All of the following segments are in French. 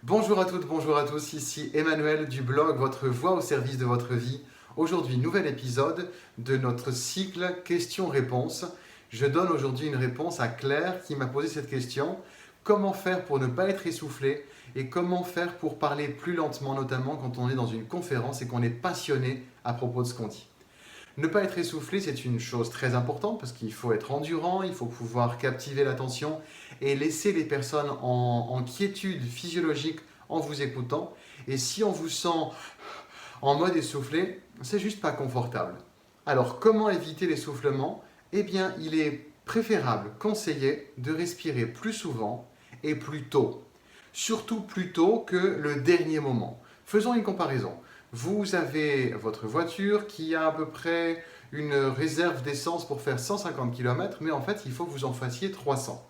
Bonjour à toutes, bonjour à tous, ici Emmanuel du blog Votre voix au service de votre vie. Aujourd'hui, nouvel épisode de notre cycle questions-réponses. Je donne aujourd'hui une réponse à Claire qui m'a posé cette question. Comment faire pour ne pas être essoufflé et comment faire pour parler plus lentement, notamment quand on est dans une conférence et qu'on est passionné à propos de ce qu'on dit. Ne pas être essoufflé, c'est une chose très importante parce qu'il faut être endurant, il faut pouvoir captiver l'attention et laisser les personnes en quiétude physiologique en vous écoutant. Et si on vous sent en mode essoufflé, c'est juste pas confortable. Alors, comment éviter l'essoufflement? Eh bien, il est préférable, conseillé, de respirer plus souvent et plus tôt. Surtout plus tôt que le dernier moment. Faisons une comparaison. Vous avez votre voiture qui a à peu près une réserve d'essence pour faire 150 km, mais en fait, il faut que vous en fassiez 300.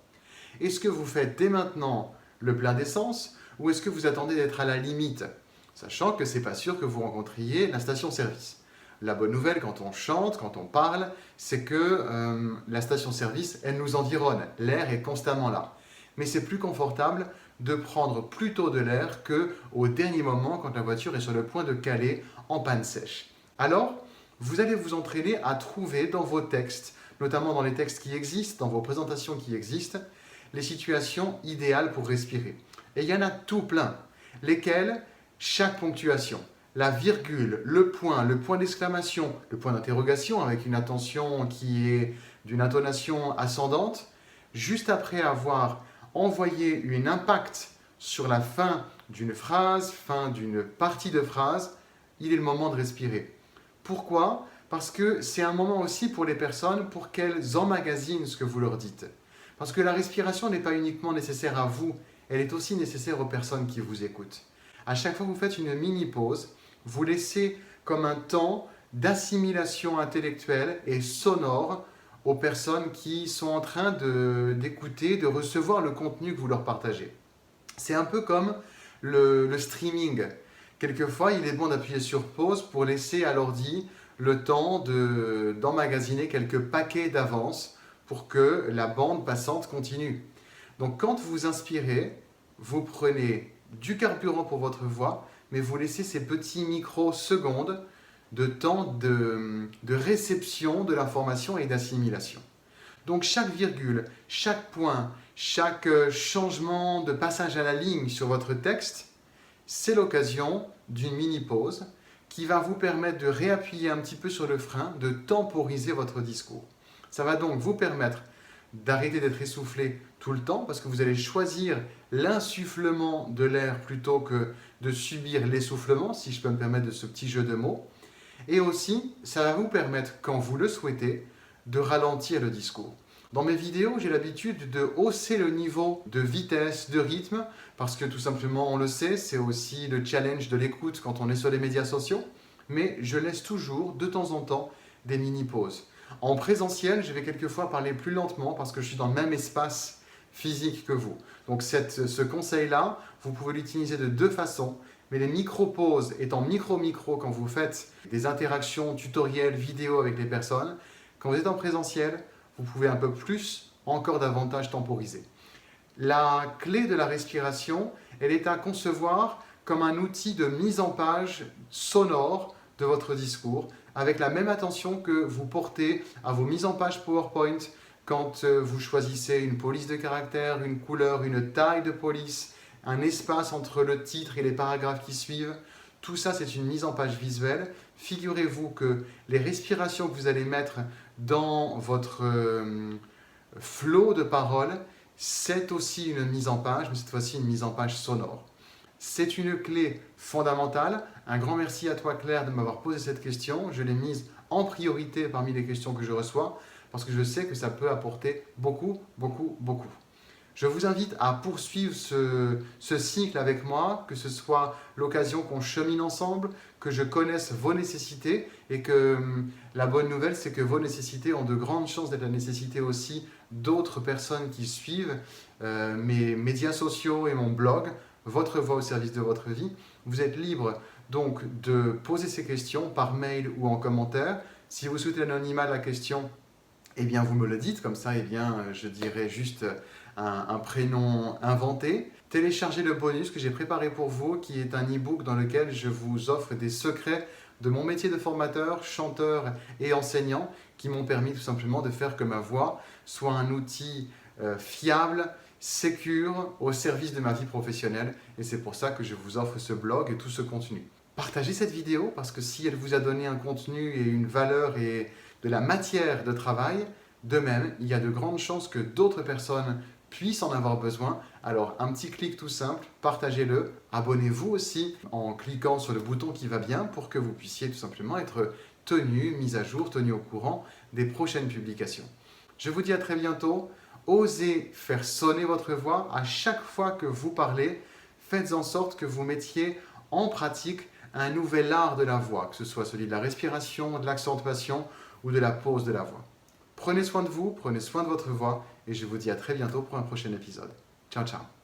Est-ce que vous faites dès maintenant le plein d'essence ou est-ce que vous attendez d'être à la limite, sachant que ce n'est pas sûr que vous rencontriez la station-service? La bonne nouvelle quand on chante, quand on parle, c'est que la station-service, elle nous environne. L'air est constamment là. Mais c'est plus confortable de prendre plus tôt de l'air qu'au dernier moment quand la voiture est sur le point de caler en panne sèche. Alors, vous allez vous entraîner à trouver dans vos textes, notamment dans les textes qui existent, dans vos présentations qui existent, les situations idéales pour respirer. Et il y en a tout plein, lesquelles chaque ponctuation, la virgule, le point d'exclamation, le point d'interrogation avec une attention qui est d'une intonation ascendante, juste après avoir envoyé un impact sur la fin d'une phrase, fin d'une partie de phrase, il est le moment de respirer. Pourquoi? Parce que c'est un moment aussi pour les personnes pour qu'elles emmagasinent ce que vous leur dites. Parce que la respiration n'est pas uniquement nécessaire à vous, elle est aussi nécessaire aux personnes qui vous écoutent. À chaque fois que vous faites une mini-pause, vous laissez comme un temps d'assimilation intellectuelle et sonore aux personnes qui sont en train d'écouter, de recevoir le contenu que vous leur partagez. C'est un peu comme le streaming. Quelquefois, il est bon d'appuyer sur pause pour laisser à l'ordi le temps d'emmagasiner quelques paquets d'avance pour que la bande passante continue. Donc quand vous inspirez, vous prenez du carburant pour votre voix, mais vous laissez ces petits microsecondes de temps de réception de l'information et d'assimilation. Donc chaque virgule, chaque point, chaque changement de passage à la ligne sur votre texte, c'est l'occasion d'une mini-pause qui va vous permettre de réappuyer un petit peu sur le frein, de temporiser votre discours. Ça va donc vous permettre d'arrêter d'être essoufflé tout le temps parce que vous allez choisir l'insufflement de l'air plutôt que de subir l'essoufflement, si je peux me permettre de ce petit jeu de mots. Et aussi, ça va vous permettre, quand vous le souhaitez, de ralentir le discours. Dans mes vidéos, j'ai l'habitude de hausser le niveau de vitesse, de rythme, parce que tout simplement, on le sait, c'est aussi le challenge de l'écoute quand on est sur les médias sociaux, mais je laisse toujours, de temps en temps, des mini-pauses. En présentiel, je vais quelquefois parler plus lentement parce que je suis dans le même espace physique que vous. Donc ce conseil-là, vous pouvez l'utiliser de deux façons. Mais les micro-pauses étant micro-micro quand vous faites des interactions tutoriels, vidéo avec les personnes, quand vous êtes en présentiel, vous pouvez un peu plus, encore davantage temporiser. La clé de la respiration, elle est à concevoir comme un outil de mise en page sonore de votre discours, avec la même attention que vous portez à vos mises en page PowerPoint quand vous choisissez une police de caractère, une couleur, une taille de police, un espace entre le titre et les paragraphes qui suivent. Tout ça, c'est une mise en page visuelle. Figurez-vous que les respirations que vous allez mettre dans votre flot de paroles, c'est aussi une mise en page, mais cette fois-ci une mise en page sonore. C'est une clé fondamentale. Un grand merci à toi Claire de m'avoir posé cette question. Je l'ai mise en priorité parmi les questions que je reçois parce que je sais que ça peut apporter beaucoup, beaucoup, beaucoup. Je vous invite à poursuivre ce cycle avec moi, que ce soit l'occasion qu'on chemine ensemble, que je connaisse vos nécessités et que la bonne nouvelle, c'est que vos nécessités ont de grandes chances d'être la nécessité aussi d'autres personnes qui suivent mes médias sociaux et mon blog, Votre voix au service de votre vie. Vous êtes libre donc de poser ces questions par mail ou en commentaire. Si vous souhaitez l'anonymat de la question, eh bien vous me le dites, comme ça je dirai juste un prénom inventé. Téléchargez le bonus que j'ai préparé pour vous, qui est un e-book dans lequel je vous offre des secrets de mon métier de formateur, chanteur et enseignant qui m'ont permis tout simplement de faire que ma voix soit un outil fiable, sécure, au service de ma vie professionnelle. Et c'est pour ça que je vous offre ce blog et tout ce contenu. Partagez cette vidéo parce que si elle vous a donné un contenu et une valeur et de la matière de travail, de même, il y a de grandes chances que d'autres personnes puissent en avoir besoin. Alors un petit clic tout simple, partagez-le, abonnez-vous aussi en cliquant sur le bouton qui va bien pour que vous puissiez tout simplement être tenu, mis à jour, tenu au courant des prochaines publications. Je vous dis à très bientôt. Osez faire sonner votre voix à chaque fois que vous parlez. Faites en sorte que vous mettiez en pratique un nouvel art de la voix, que ce soit celui de la respiration, de l'accentuation ou de la pose de la voix. Prenez soin de vous, prenez soin de votre voix et je vous dis à très bientôt pour un prochain épisode. Ciao, ciao.